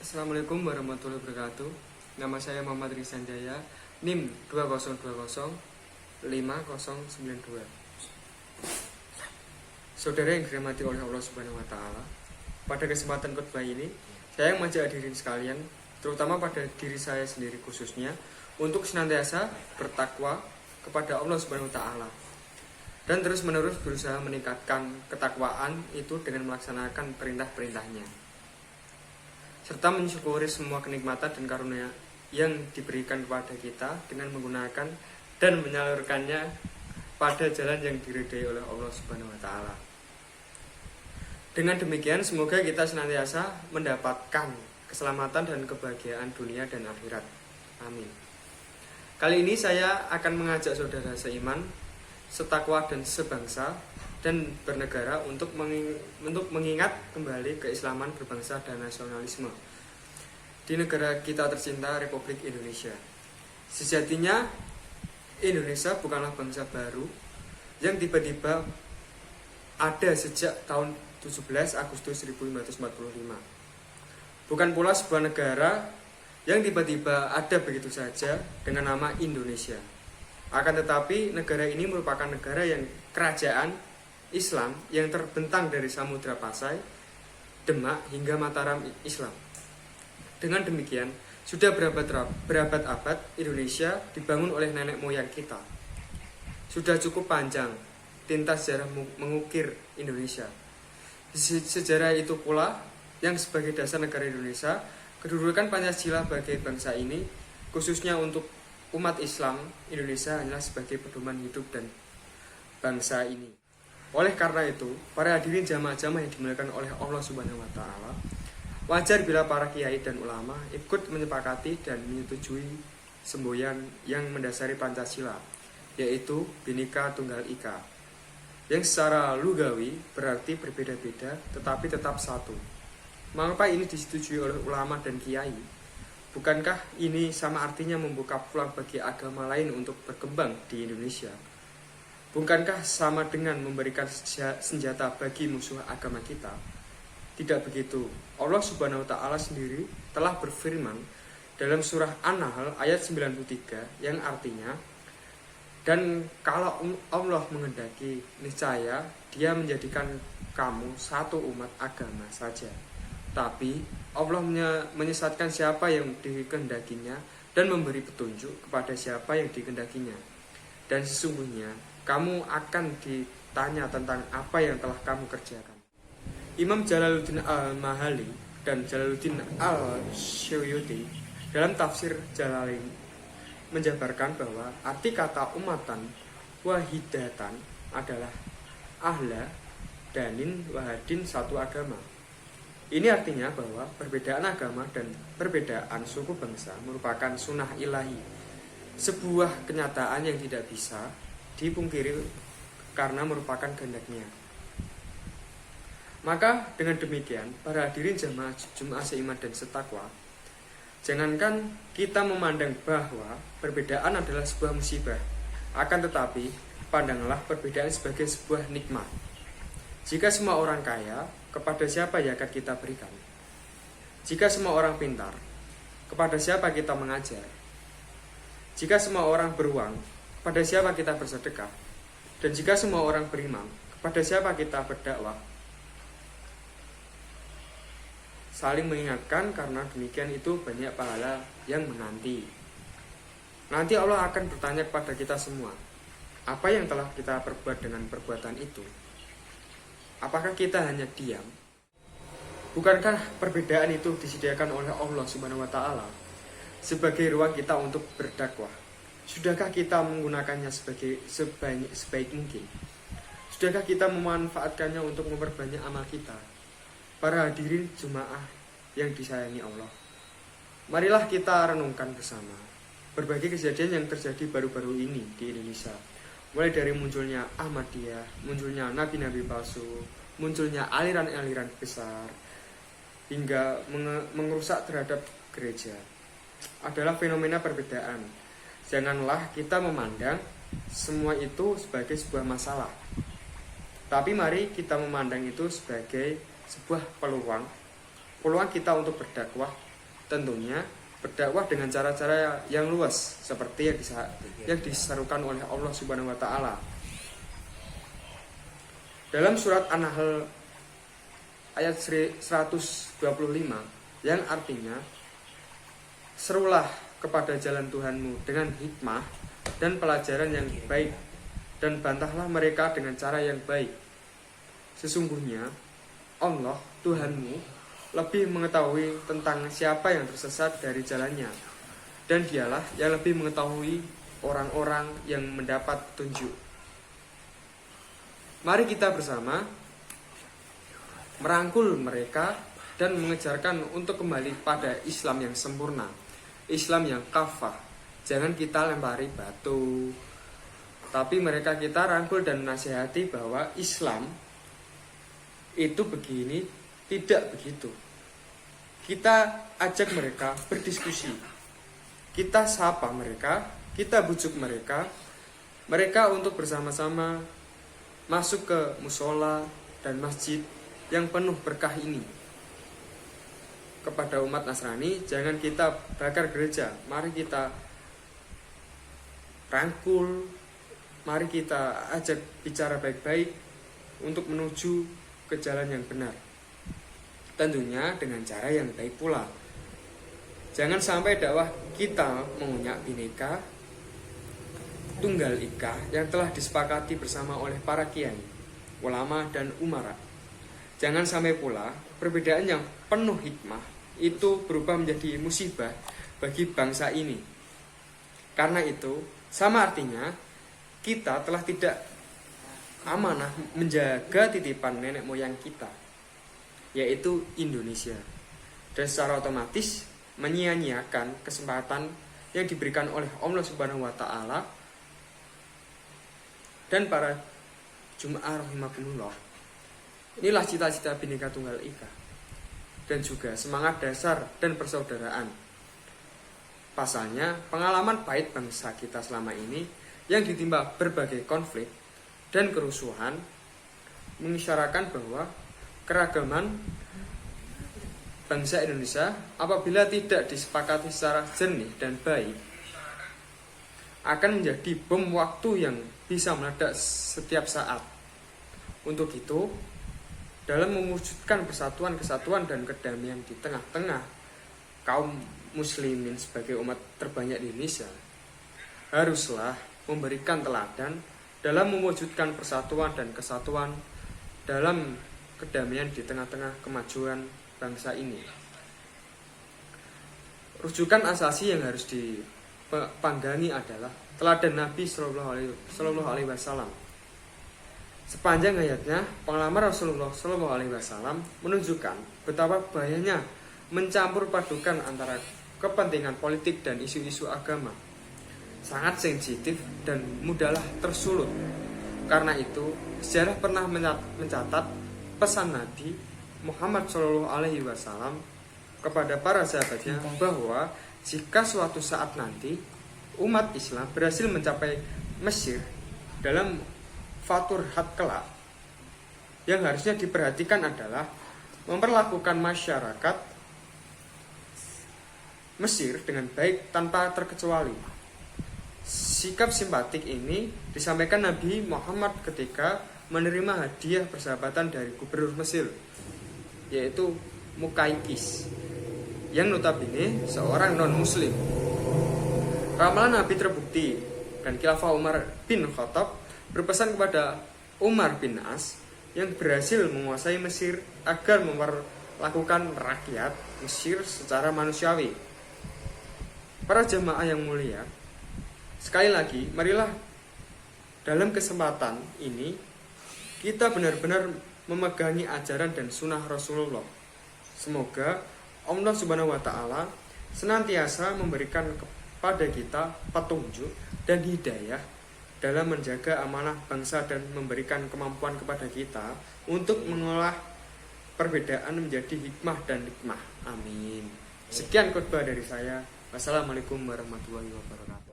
Assalamualaikum warahmatullahi wabarakatuh. Nama saya Muhammad Rizan Jaya, NIM 20205092. Saudara yang dirahmati oleh Allah Subhanahu wa taala, pada kesempatan khotbah ini saya mengajak hadirin sekalian, terutama pada diri saya sendiri khususnya, untuk senantiasa bertakwa kepada Allah Subhanahu wa taala dan terus-menerus berusaha meningkatkan ketakwaan itu dengan melaksanakan perintah-perintahnya, serta mensyukuri semua kenikmatan dan karunia yang diberikan kepada kita dengan menggunakan dan menyalurkannya pada jalan yang diridhai oleh Allah Subhanahu wa taala. Dengan demikian semoga kita senantiasa mendapatkan keselamatan dan kebahagiaan dunia dan akhirat. Amin. Kali ini saya akan mengajak saudara seiman, setakwa dan sebangsa dan bernegara untuk mengingat kembali keislaman berbangsa dan nasionalisme di negara kita tercinta Republik Indonesia. Sejatinya Indonesia bukanlah bangsa baru yang tiba-tiba ada sejak tahun 17 Agustus 1545. Bukan pula sebuah negara yang tiba-tiba ada begitu saja dengan nama Indonesia. Akan tetapi negara ini merupakan negara yang kerajaan Islam yang terbentang dari Samudra Pasai, Demak hingga Mataram Islam. Dengan demikian, sudah berabad-abad Indonesia dibangun oleh nenek moyang kita. Sudah cukup panjang tinta sejarah mengukir Indonesia. Sejarah itu pula yang sebagai dasar negara Indonesia, kedudukan Pancasila bagi bangsa ini, khususnya untuk umat Islam Indonesia, hanyalah sebagai pedoman hidup dan bangsa ini. Oleh karena itu, para hadirin jamaah-jamaah yang dimuliakan oleh Allah Subhanahu wa taala, wajar bila para kiai dan ulama ikut menyepakati dan menyetujui semboyan yang mendasari Pancasila, yaitu Bhinneka Tunggal Ika, yang secara lugawi berarti berbeda-beda tetapi tetap satu. Mengapa ini disetujui oleh ulama dan kiai? Bukankah ini sama artinya membuka peluang bagi agama lain untuk berkembang di Indonesia? Bukankah sama dengan memberikan senjata bagi musuh agama kita? Tidak begitu. Allah Subhanahu wa taala sendiri telah berfirman dalam surah An-Nahl ayat 93 yang artinya, dan kalau Allah menghendaki, niscaya Dia menjadikan kamu satu umat agama saja. Tapi Allah menyesatkan siapa yang dikehendakinya dan memberi petunjuk kepada siapa yang dikehendakinya. Dan sesungguhnya kamu akan ditanya tentang apa yang telah kamu kerjakan. Imam Jalaluddin Al-Mahali dan Jalaluddin Al-Suyuti dalam tafsir Jalalain menjabarkan bahwa arti kata umatan wahidatan adalah ahla danin wahadin, satu agama. Ini artinya bahwa perbedaan agama dan perbedaan suku bangsa merupakan sunnah ilahi, sebuah kenyataan yang tidak bisa dipungkiri karena merupakan kehendaknya. Maka dengan demikian, para hadirin jamaah Jumat seiman dan setakwa, jangankan kita memandang bahwa perbedaan adalah sebuah musibah, akan tetapi pandanglah perbedaan sebagai sebuah nikmat. Jika semua orang kaya, kepada siapa yang akan kita berikan? Jika semua orang pintar, kepada siapa kita mengajar? Jika semua orang beruang, kepada siapa kita bersedekah? Dan jika semua orang beriman, kepada siapa kita berdakwah? Saling mengingatkan, karena demikian itu banyak pahala yang menanti. Nanti Allah akan bertanya kepada kita semua, apa yang telah kita perbuat dengan perbuatan itu? Apakah kita hanya diam? Bukankah perbedaan itu disediakan oleh Allah Subhanahu wa taala sebagai ruang kita untuk berdakwah? Sudahkah kita menggunakannya sebaik mungkin? Sudahkah kita memanfaatkannya untuk memperbanyak amal kita? Para hadirin jemaah yang disayangi Allah, marilah kita renungkan bersama berbagai kejadian yang terjadi baru-baru ini di Indonesia. Mulai dari munculnya Ahmadiyah, munculnya nabi-nabi palsu, munculnya aliran-aliran besar, hingga mengerusak terhadap gereja, adalah fenomena perbedaan. Janganlah kita memandang semua itu sebagai sebuah masalah, tapi mari kita memandang itu sebagai sebuah peluang kita untuk berdakwah Tentunya berdakwah dengan cara-cara yang luas seperti yang diserukan oleh Allah Subhanahu wa taala. Dalam surat An-Nahl ayat 125 yang artinya, serulah kepada jalan Tuhanmu dengan hikmah dan pelajaran yang baik, dan bantahlah mereka dengan cara yang baik. Sesungguhnya Allah Tuhanmu lebih mengetahui tentang siapa yang tersesat dari jalannya, dan dialah yang lebih mengetahui orang-orang yang mendapat petunjuk. Mari kita bersama merangkul mereka dan mengejarkan untuk kembali pada Islam yang sempurna, Islam yang kafah. Jangan kita lempari batu, tapi mereka kita rangkul dan nasihati bahwa Islam itu begini, tidak begitu. Kita ajak mereka berdiskusi, kita sapa mereka, kita bujuk mereka untuk bersama-sama masuk ke musola dan masjid yang penuh berkah ini. Kepada umat Nasrani, jangan kita bakar gereja, mari kita rangkul, mari kita ajak bicara baik-baik untuk menuju ke jalan yang benar. Tentunya dengan cara yang baik pula. Jangan sampai dakwah kita mengunyak bineka Tunggal Ika yang telah disepakati bersama oleh para kiai, ulama, dan umara. Jangan sampai pula perbedaan yang penuh hikmah itu berubah menjadi musibah bagi bangsa ini. Karena itu, sama artinya kita telah tidak amanah menjaga titipan nenek moyang kita, yaitu Indonesia, dan secara otomatis menyia-nyiakan kesempatan yang diberikan oleh Allah Subhanahu wa taala dan para Jum'ah rahimakumullah. Inilah cita-cita Bhinneka Tunggal Ika dan juga semangat dasar dan persaudaraan. Pasalnya, pengalaman pahit bangsa kita selama ini yang ditimpa berbagai konflik dan kerusuhan mengisyaratkan bahwa keragaman bangsa Indonesia apabila tidak disepakati secara jernih dan baik akan menjadi bom waktu yang bisa meledak setiap saat. Untuk itu, dalam mewujudkan persatuan, kesatuan, dan kedamaian di tengah-tengah kaum muslimin sebagai umat terbanyak di Indonesia, haruslah memberikan teladan dalam mewujudkan persatuan dan kesatuan dalam kedamaian di tengah-tengah kemajuan bangsa ini. Rujukan asasi yang harus dipanggangi adalah teladan Nabi Sallallahu Alaihi Wasallam. Sepanjang hayatnya, pengalaman Rasulullah Sallallahu Alaihi Wasallam menunjukkan betapa bahayanya mencampur padukan antara kepentingan politik dan isu-isu agama. Sangat sensitif dan mudahlah tersulut. Karena itu, sejarah pernah mencatat pesan Nabi Muhammad Sallallahu Alaihi Wasallam kepada para sahabatnya bahwa jika suatu saat nanti umat Islam berhasil mencapai Mesir dalam Fatur Hat kelak, yang harusnya diperhatikan adalah memperlakukan masyarakat Mesir dengan baik tanpa terkecuali. Sikap simpatik ini disampaikan Nabi Muhammad ketika menerima hadiah persahabatan dari gubernur Mesir, yaitu Mukaikis, yang notabene seorang non-muslim. Ramalan Nabi terbukti, dan Khilafah Umar bin Khattab berpesan kepada Umar bin As yang berhasil menguasai Mesir agar memperlakukan rakyat Mesir secara manusiawi. Para jamaah yang mulia, sekali lagi, marilah dalam kesempatan ini kita benar-benar memegangi ajaran dan sunnah Rasulullah. Semoga Allah Subhanahu wa taala senantiasa memberikan kepada kita petunjuk dan hidayah dalam menjaga amanah bangsa dan memberikan kemampuan kepada kita untuk mengolah perbedaan menjadi hikmah dan nikmah. Amin. Sekian khotbah dari saya. Wassalamualaikum warahmatullahi wabarakatuh.